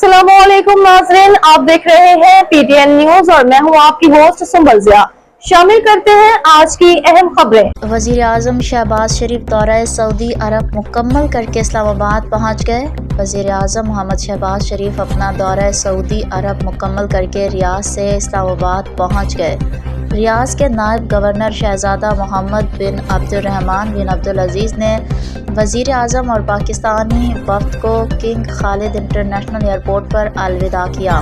अस्सलामुअलैकुम नाज़रीन, आप देख रहे हैं पीटीएन न्यूज और मैं हूं आपकी होस्ट सुंबल ज़िया। शामिल करते हैं आज की अहम खबरें। वज़ीर आज़म शहबाज शरीफ दौरा सऊदी अरब मुकम्मल करके इस्लामाबाद पहुंच गए। वज़ीर आज़म मोहम्मद शहबाज शरीफ अपना दौरा सऊदी अरब मुकम्मल करके रियाद से इस्लामाबाद पहुंच गए। रियाद के नायब गवर्नर शहजादा मोहम्मद बिन अब्दुर्रहमान बिन अब्दुल अजीज़ ने वज़ीर आज़म और पाकिस्तानी वफ़द को किंग खालिद इंटरनेशनल एयरपोर्ट पर अलविदा किया।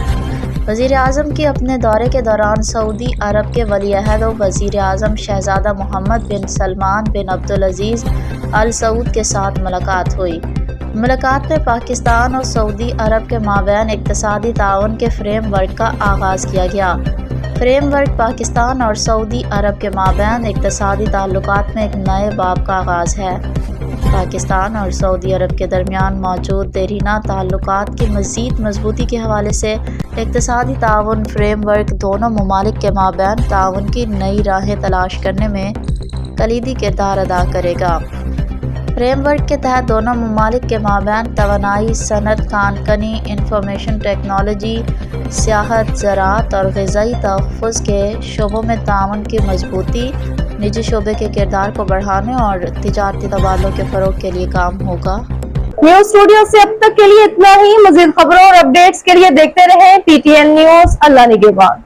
वज़ीर आज़म की अपने दौरे के दौरान सऊदी अरब के वली अहद और वज़ीर आज़म शहजादा मोहम्मद बिन सलमान बिन अब्दुल अजीज़ अल सऊद के साथ मुलाकात हुई। मुलाकात में पाकिस्तान और सऊदी अरब के माबैन इक़्तिसादी ताउन के फ्रेम वर्क का आगाज़ किया गया। फ्रेम वर्क पाकिस्तान और सऊदी अरब के माबैन इक़्तिसादी ताल्लुकात में एक नए बाब का आगाज़ है। पाकिस्तान और सऊदी अरब के दरमियान मौजूद देरीना ताल्लुकात की मज़ीद मजबूती के हवाले से इक़्तिसादी ताउन फ्रेम वर्क दोनों ममालिक के माबैन ताउन की नई राहें तलाश करने में कलीदी किरदार अदा करेगा। फ्रेम वर्क के तहत दोनों ममालिक के माबैन तवानाई, सनत, खानकनी, इंफॉर्मेशन टेक्नोलॉजी, सियाहत, ज़राअत और ग़िज़ाई तहफ़्फ़ुज़ के शोबों में ताउन की मजबूती, निजी शोबे के किरदार को बढ़ाने और तिजारती तबादलों के फ़रोग़ के लिए काम होगा। न्यूज स्टूडियो से अब तक के लिए इतना ही। मज़ीद खबरों और अपडेट्स के लिए देखते रहें पीटीएन न्यूज। अल्लाह निगहबान।